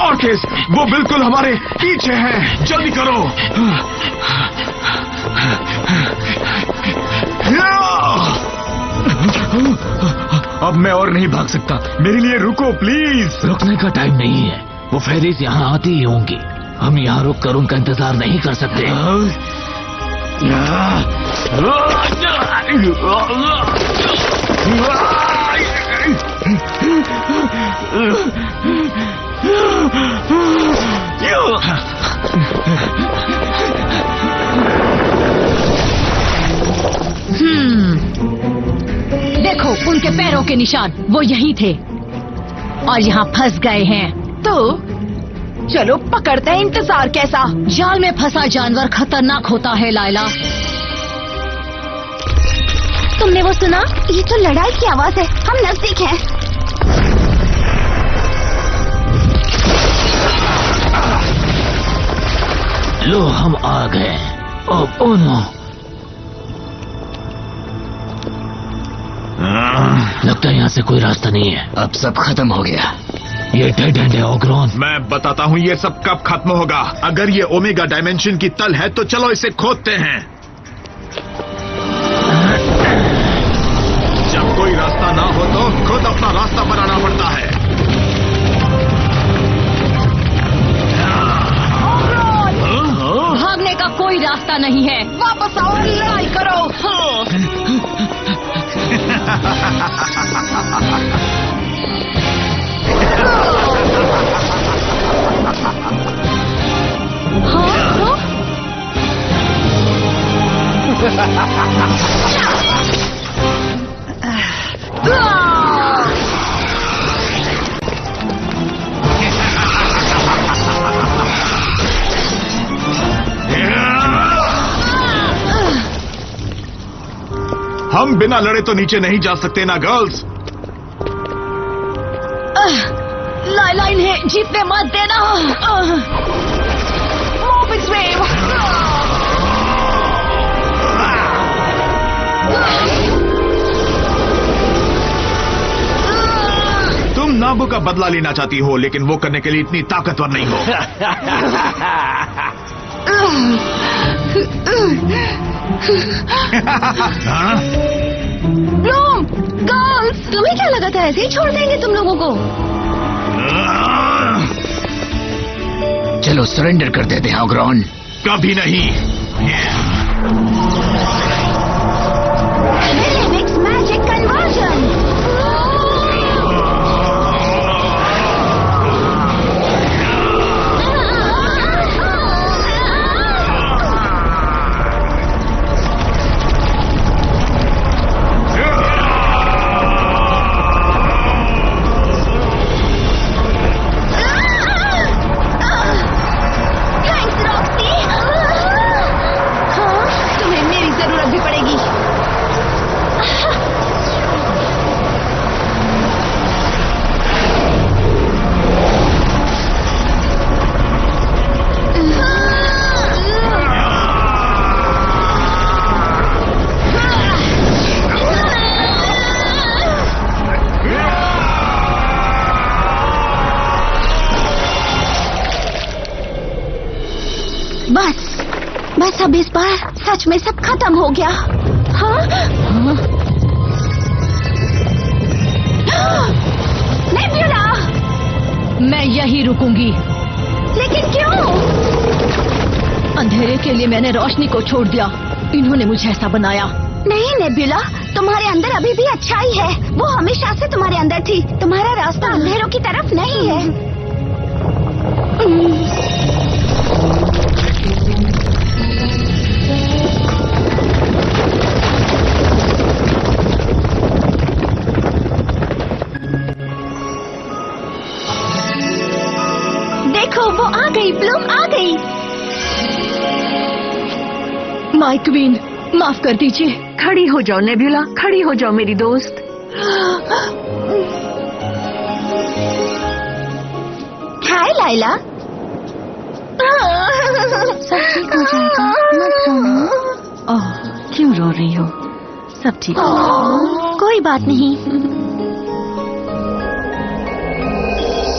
ऑर्किस, वो बिल्कुल हमारे पीछे हैं, जल्दी करो। अब मैं और नहीं भाग सकता, मेरे लिए रुको प्लीज। रुकने का टाइम नहीं है, वो फेरीज यहाँ आती ही होंगी। हम यहाँ रुक कर उनका इंतजार नहीं कर सकते। देखो उनके पैरों के निशान, वो यहीं थे और यहाँ फंस गए हैं। तो चलो पकड़ते हैं, इंतजार कैसा। जाल में फंसा जानवर खतरनाक होता है लायला। तुमने वो सुना? ये तो लड़ाई की आवाज है, हम नजदीक हैं। लो हम आ गए। ओह नो, लगता है यहाँ से कोई रास्ता नहीं है। अब सब खत्म हो गया। ये डेड एंड है ओग्रोन। मैं बताता हूँ ये सब कब खत्म होगा। अगर ये ओमेगा डायमेंशन की तल है तो चलो इसे खोदते हैं। जब कोई रास्ता ना हो तो खुद अपना रास्ता बनाना पड़ता है। भागने का कोई रास्ता नहीं है। वापस आओ, लड़ाई करो। हम बिना लड़े तो नीचे नहीं जा सकते ना गर्ल्स। लायला इन्हें जीतने मत देना। Morbid wave। तुम नाबू का बदला लेना चाहती हो, लेकिन वो करने के लिए इतनी ताकतवर नहीं हो। ब्लूम, गर्ल्स, तुम्हें क्या लगा था ऐसे ही छोड़ देंगे तुम लोगों को? चलो सरेंडर कर देते हैं ओग्रोन। कभी नहीं। Mix magic conversion. बस अब इस बार सच में सब खत्म हो गया। हाँ? नेबुला! मैं यही रुकूंगी। लेकिन क्यों? अंधेरे के लिए मैंने रोशनी को छोड़ दिया। इन्होंने मुझे ऐसा बनाया। नहीं नेबुला, तुम्हारे अंदर अभी भी अच्छाई है। वो हमेशा से तुम्हारे अंदर थी। तुम्हारा रास्ता अंधेरों की तरफ नहीं है। देखो वो आ गई, ब्लूम आ गई। माय क्वीन, माफ कर दीजिए। खड़ी हो जाओ नेबुला, खड़ी हो जाओ मेरी दोस्त। हाय लाइला। सब ठीक हो जाएगा, मत रोना। ओह, क्यों रो रही हो? सब ठीक है। कोई बात नहीं।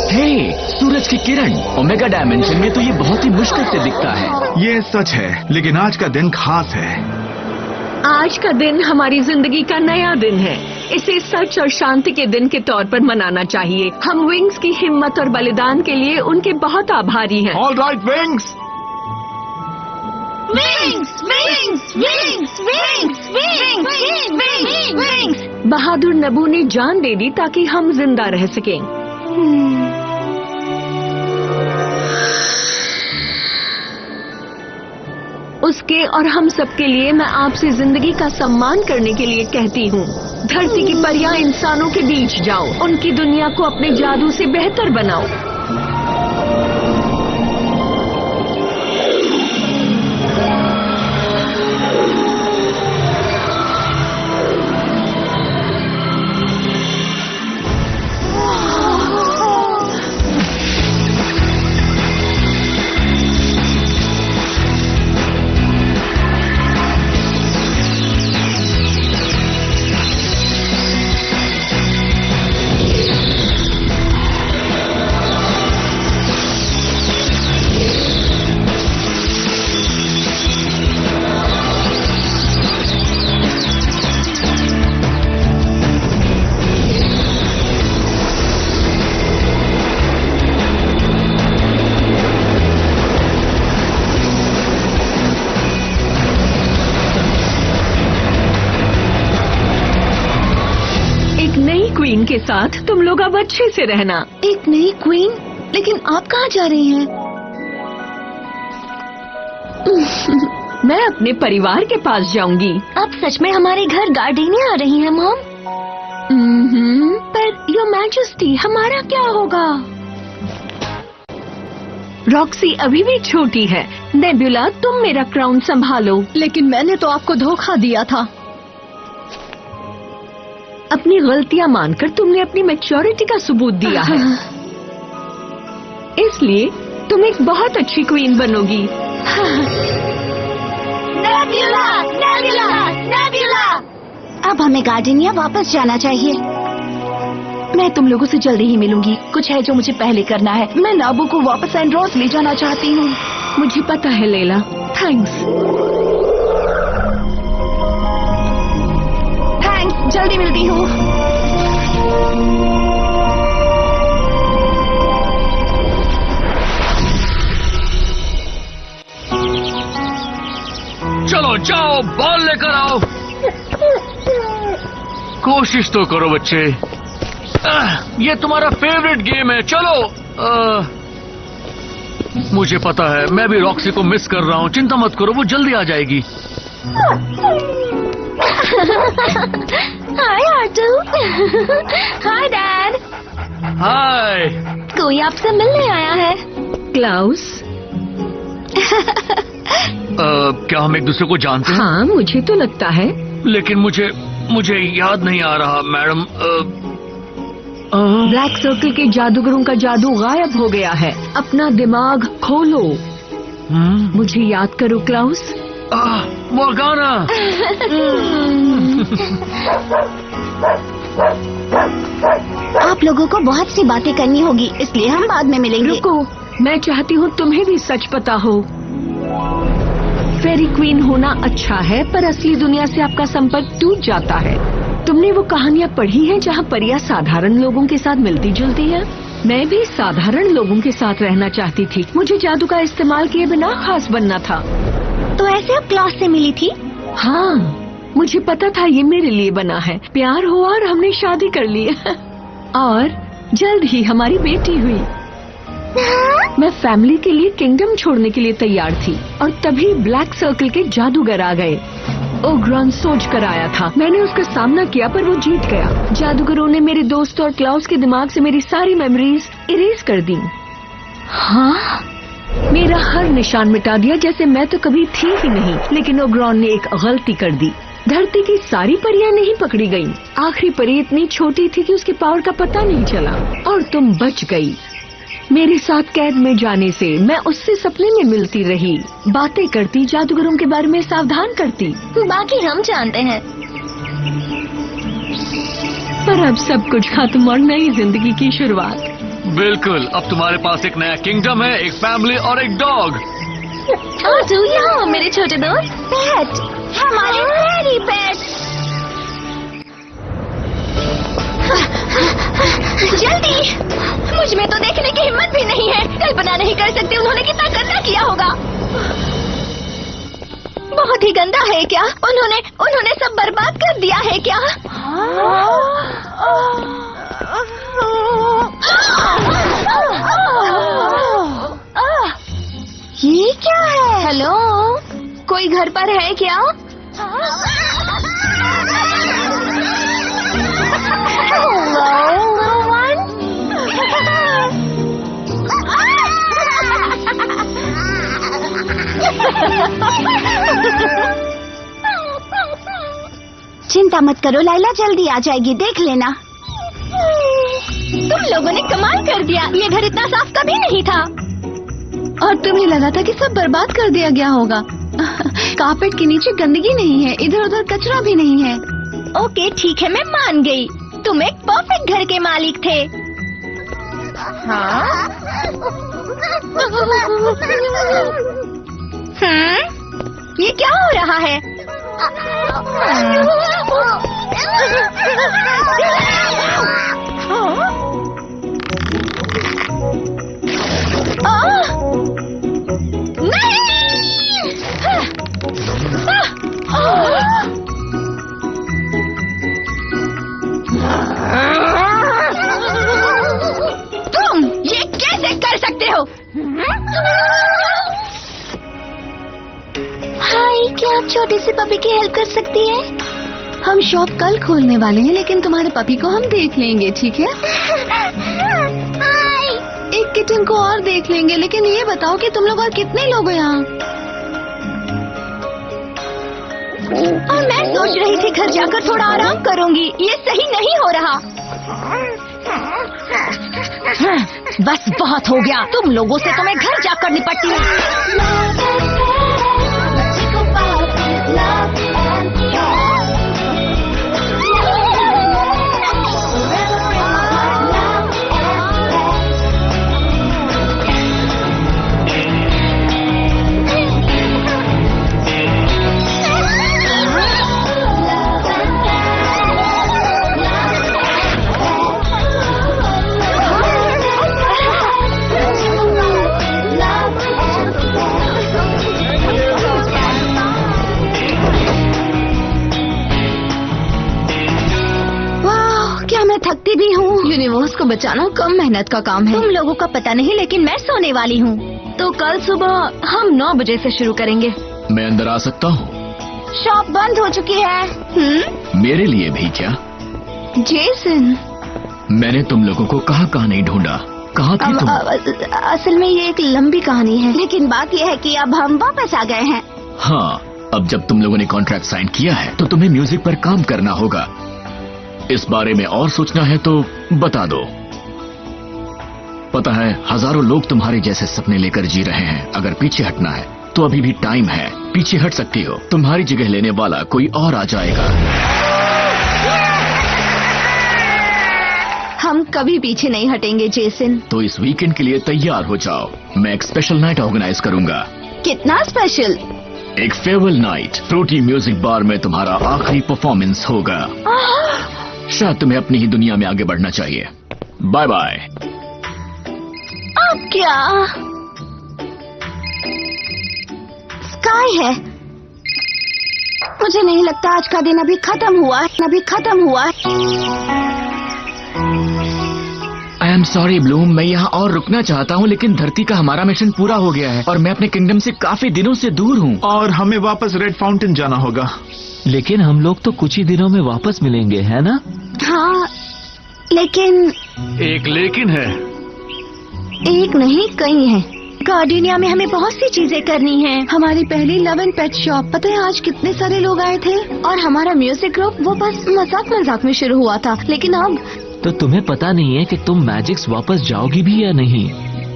हे, सूरज की किरण। ओमेगा डायमेंशन में तो ये बहुत ही मुश्किल से दिखता है। ये सच है, लेकिन आज का दिन खास है। आज का दिन हमारी जिंदगी का नया दिन है। इसे सच और शांति के दिन के तौर पर मनाना चाहिए। हम विंग्स की हिम्मत और बलिदान के लिए उनके बहुत आभारी हैं। All right wings. Wings, wings, wings, wings, wings, wings, wings. बहादुर नबू ने जान दे दी ताकि हम जिंदा रह सकें। उसके और हम सबके लिए मैं आपसे जिंदगी का सम्मान करने के लिए कहती हूँ। धरती की परियां इंसानों के बीच जाओ, उनकी दुनिया को अपने जादू से बेहतर बनाओ। क्वीन के साथ तुम लोग अब अच्छे से रहना। एक नई क्वीन? लेकिन आप कहाँ जा रही हैं? मैं अपने परिवार के पास जाऊंगी। अब सच में हमारे घर गार्डेनिया आ रही हैं मॉम? पर योर मैजेस्टी, हमारा क्या होगा? रॉक्सी अभी भी छोटी है। नेबुला, तुम मेरा क्राउन संभालो। लेकिन मैंने तो आपको धोखा दिया था। अपनी गलतियां मानकर तुमने अपनी मैच्योरिटी का सबूत दिया है। इसलिए तुम एक बहुत अच्छी क्वीन बनोगी। Nebula, Nebula, Nebula. अब हमें गार्डेनिया वापस जाना चाहिए। मैं तुम लोगों से जल्दी ही मिलूंगी। कुछ है जो मुझे पहले करना है। मैं नाबू को वापस एंड्रोस ले जाना चाहती हूँ। मुझे पता है लैला। थैंक्स। जल्दी मिलती हूँ। चलो जाओ, बॉल लेकर आओ। कोशिश तो करो बच्चे। ये तुम्हारा फेवरेट गेम है। चलो। मुझे पता है, मैं भी रॉक्सी को मिस कर रहा हूँ। चिंता मत करो, वो जल्दी आ जाएगी। Hi Artoo. Hi dad. Hi. कोई आपसे मिलने आया है। क्लाउस। क्या हम एक दूसरे को जानते हैं? हाँ, मुझे तो लगता है। लेकिन मुझे याद नहीं आ रहा मैडम। ब्लैक सर्कल के जादूगरों का जादू गायब हो गया है। अपना दिमाग खोलो। मुझे याद करो क्लाउस। मोर्गाना। आप लोगों को बहुत सी बातें करनी होगी, इसलिए हम बाद में मिलेंगे। रुको, मैं चाहती हूँ तुम्हें भी सच पता हो। फेरी क्वीन होना अच्छा है, पर असली दुनिया से आपका संपर्क टूट जाता है। तुमने वो कहानियाँ पढ़ी हैं जहाँ परियां साधारण लोगों के साथ मिलती जुलती हैं? मैं भी साधारण लोगों के साथ रहना चाहती थी। मुझे जादू का इस्तेमाल किए बिना खास बनना था। तो ऐसे अब क्लास से मिली थी? हाँ, मुझे पता था ये मेरे लिए बना है। प्यार हुआ और हमने शादी कर ली और जल्द ही हमारी बेटी हुई। मैं फैमिली के लिए किंगडम छोड़ने के लिए तैयार थी और तभी ब्लैक सर्कल के जादूगर आ गए। ओग्रॉन सोच कर आया था। मैंने उसका सामना किया पर वो जीत गया। जादूगरों ने मेरे दोस्त और क्लाउस के दिमाग से मेरी सारी मेमोरीज इरेज कर दी। हाँ, मेरा हर निशान मिटा दिया जैसे मैं तो कभी थी ही नहीं। लेकिन ओग्रॉन ने एक गलती कर दी। धरती की सारी परियां नहीं पकड़ी गईं। आखिरी परी इतनी छोटी थी कि उसके पावर का पता नहीं चला और तुम बच गई। मेरे साथ कैद में जाने से मैं उससे सपने में मिलती रही, बातें करती, जादूगरों के बारे में सावधान करती। बाकी हम जानते हैं। पर अब सब कुछ खत्म और नई जिंदगी की शुरुआत। बिल्कुल, अब तुम्हारे पास एक नया किंगडम है, एक फैमिली और एक डॉग। तू यहाँ मेरे छोटे दोस्त। पेट, हमारे फेरी पेट। जल्दी, मुझ में तो देखने की हिम्मत भी नहीं है। कल्पना नहीं कर सकती उन्होंने कितना गंदा किया होगा। बहुत ही गंदा है क्या? उन्होंने सब बर्बाद कर दिया है क्या? ये क्या है? हेलो, कोई घर पर है क्या? चिंता मत करो लाइला, जल्दी आ जाएगी, देख लेना। तुम लोगों ने कमाल कर दिया। ये घर इतना साफ कभी नहीं था। और तुम्हें लगा था कि सब बर्बाद कर दिया गया होगा। कारपेट के नीचे गंदगी नहीं है, इधर उधर कचरा भी नहीं है। ओके ठीक है, मैं मान गई। तुम एक परफेक्ट घर के मालिक थे। हाँ? ये क्या हो रहा है? तुम ये कैसे कर सकते हो? हाय, क्या आप छोटी सी पपी की हेल्प कर सकती है? हम शॉप कल खोलने वाले हैं, लेकिन तुम्हारे पपी को हम देख लेंगे, ठीक है? एक किटन को और देख लेंगे, लेकिन ये बताओ कि तुम लोग और कितने लोग हो यहाँ? और मैं सोच रही थी घर जाकर थोड़ा आराम करूंगी। ये सही नहीं हो रहा। बस बहुत हो गया। तुम लोगों से तो मैं घर जाकर निपटती हूँ। थकती भी हूँ। यूनिवर्स को बचाना कम मेहनत का काम है। तुम लोगों का पता नहीं, लेकिन मैं सोने वाली हूँ। तो कल सुबह हम 9 बजे से शुरू करेंगे। मैं अंदर आ सकता हूँ? शॉप बंद हो चुकी है। मेरे लिए भी क्या? जेसन, मैंने तुम लोगों को कहाँ नहीं ढूंढा। कहाँ थे तुम? असल में ये एक लंबी कहानी है, लेकिन बात यह है कि अब हम वापस आ गए हैं। हाँ, अब जब तुम लोगों ने कॉन्ट्रैक्ट साइन किया है तो तुम्हें म्यूजिक पर काम करना होगा। इस बारे में और सोचना है तो बता दो। पता है, हजारों लोग तुम्हारे जैसे सपने लेकर जी रहे हैं। अगर पीछे हटना है तो अभी भी टाइम है। पीछे हट सकती हो। तुम्हारी जगह लेने वाला कोई और आ जाएगा। हम कभी पीछे नहीं हटेंगे जेसन। तो इस वीकेंड के लिए तैयार हो जाओ। मैं एक स्पेशल नाइट ऑर्गेनाइज करूंगा। कितना स्पेशल? एक फेयरवेल नाइट फ्रूटी म्यूजिक बार में तुम्हारा आखिरी परफॉर्मेंस होगा। शायद तुम्हें अपनी ही दुनिया में आगे बढ़ना चाहिए। Bye bye. अब क्या? स्काई है। मुझे नहीं लगता आज का दिन अभी खत्म हुआ है। आई एम सॉरी ब्लूम, मैं यहाँ और रुकना चाहता हूँ, लेकिन धरती का हमारा मिशन पूरा हो गया है और मैं अपने किंगडम से काफी दिनों से दूर हूँ। और हमें वापस रेड फाउंटेन जाना होगा। लेकिन हम लोग तो कुछ ही दिनों में वापस मिलेंगे, है ना? हाँ, लेकिन एक लेकिन है। एक नहीं, कई हैं। गार्डिनिया में हमें बहुत सी चीजें करनी हैं। हमारी पहली लव एंड पेट शॉप, पता है आज कितने सारे लोग आए थे? और हमारा म्यूजिक ग्रुप, वो बस मजाक में शुरू हुआ था, लेकिन अब तो तुम्हें पता नहीं है कि तुम मैजिक्स वापस जाओगी भी या नहीं?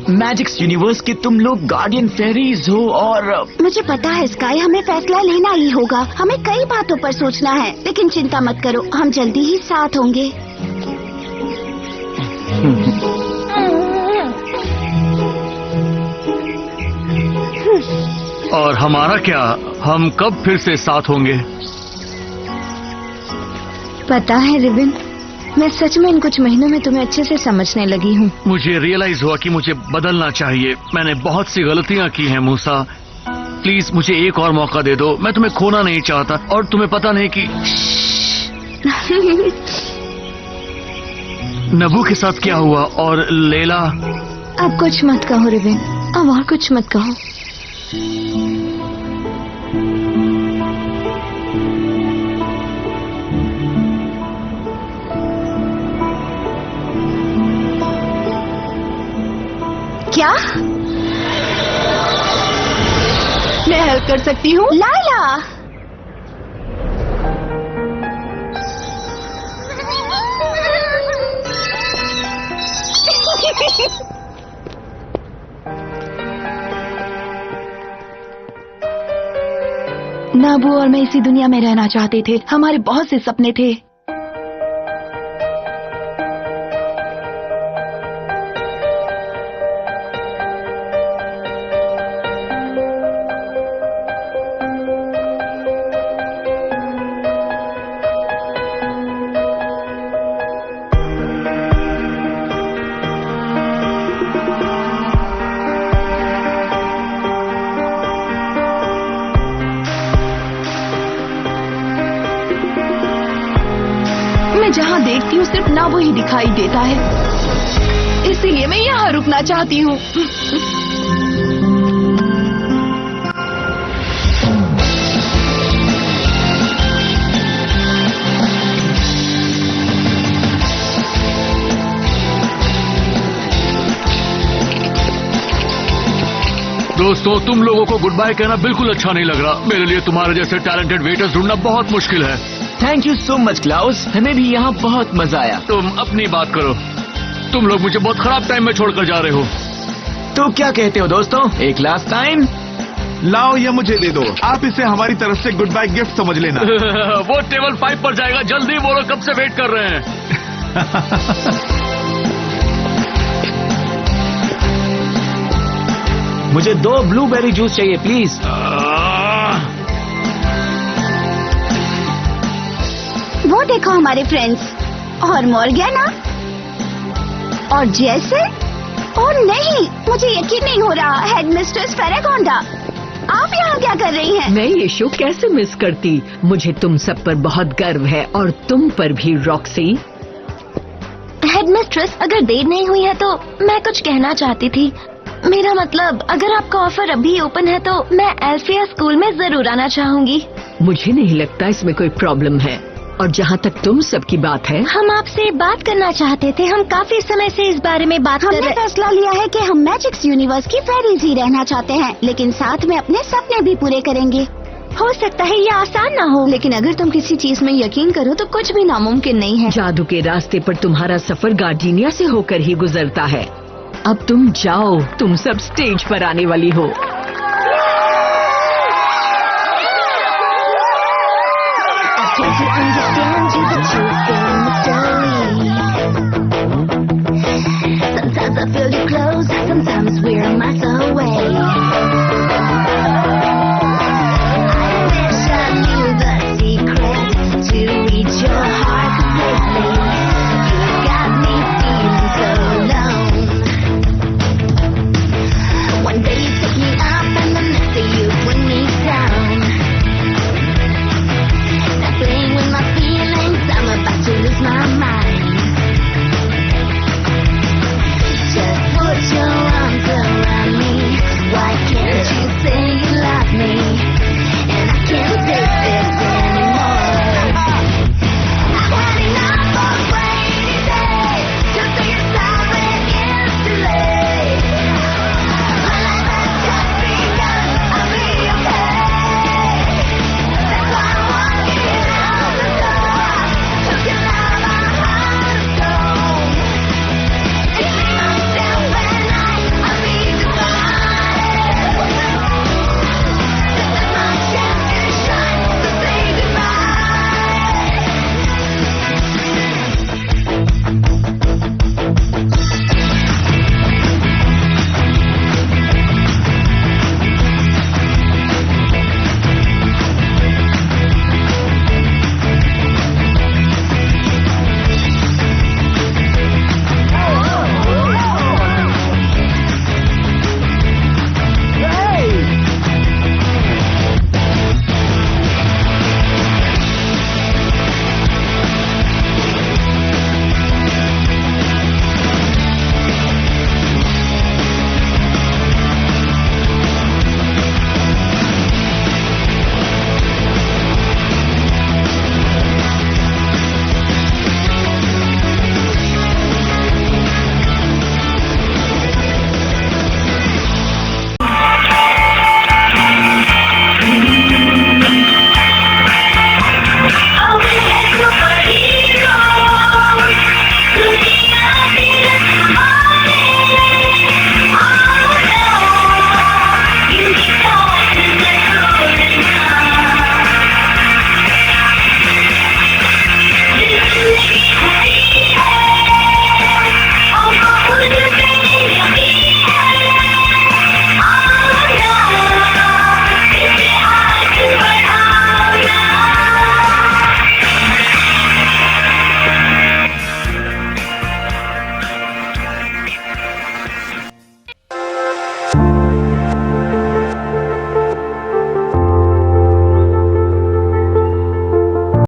मैजिक्स यूनिवर्स के तुम लोग गार्डियन फेरीज हो और मुझे पता है स्काई, हमें फैसला लेना ही होगा। हमें कई बातों पर सोचना है, लेकिन चिंता मत करो, हम जल्दी ही साथ होंगे। और हमारा क्या? हम कब फिर से साथ होंगे? पता है रिबिन, मैं सच में इन कुछ महीनों में तुम्हें अच्छे से समझने लगी हूँ। मुझे रियलाइज हुआ कि मुझे बदलना चाहिए। मैंने बहुत सी गलतियाँ की हैं मूसा। प्लीज मुझे एक और मौका दे दो। मैं तुम्हें खोना नहीं चाहता, और तुम्हें पता नहीं कि नबू के साथ क्या हुआ और लेला। अब कुछ मत कहो रिबिन, अब और कुछ मत कहो। क्या? मैं हेल्प कर सकती हूँ। लाइला, नाबू और मैं इसी दुनिया में रहना चाहते थे। हमारे बहुत से सपने थे। मैं जहाँ देखती हूँ सिर्फ नाबू ही दिखाई देता है, इसीलिए मैं यहाँ रुकना चाहती हूँ। दोस्तों, तुम लोगों को गुड बाय कहना बिल्कुल अच्छा नहीं लग रहा। मेरे लिए तुम्हारे जैसे टैलेंटेड वेटर्स ढूंढना बहुत मुश्किल है। Thank you so much Klaus, हमें भी यहाँ बहुत मजा आया। तुम अपनी बात करो। तुम लोग मुझे बहुत खराब टाइम में छोड़कर जा रहे हो। तो क्या कहते हो दोस्तों, एक लास्ट टाइम? लाओ ये मुझे दे दो, आप इसे हमारी तरफ से गुड बाय गिफ्ट समझ लेना। वो टेबल 5 पर जाएगा, जल्दी बोलो, कब से वेट कर रहे हैं। मुझे 2 ब्लूबेरी जूस चाहिए प्लीज। वो देखो हमारे फ्रेंड्स, और मॉर्गेना और जैसे। और नहीं, मुझे यकीन नहीं हो रहा, हेडमिस्ट्रेस फेरेगोंडा, आप यहाँ क्या कर रही हैं? मैं ये शो कैसे मिस करती। मुझे तुम सब पर बहुत गर्व है, और तुम पर भी रॉक्सी। हेडमिस्ट्रेस, अगर देर नहीं हुई है तो मैं कुछ कहना चाहती थी। मेरा मतलब, अगर आपका ऑफर अभी ओपन है तो मैं एल्फिया स्कूल में जरूर आना चाहूंगी। मुझे नहीं लगता इसमें कोई प्रॉब्लम है। और जहाँ तक तुम सबकी बात है, हम आपसे बात करना चाहते थे। हम काफी समय से इस बारे में बात कर रहे हैं। हमने फैसला लिया है कि हम मैजिक्स यूनिवर्स की फेरीज ही रहना चाहते हैं, लेकिन साथ में अपने सपने भी पूरे करेंगे। हो सकता है ये आसान ना हो, लेकिन अगर तुम किसी चीज में यकीन करो तो कुछ भी नामुमकिन नहीं है। जादू के रास्ते पर तुम्हारा सफर गार्डिनिया से होकर ही गुजरता है। अब तुम जाओ, तुम सब स्टेज पर आने वाली हो। To understand you, the truth in the story.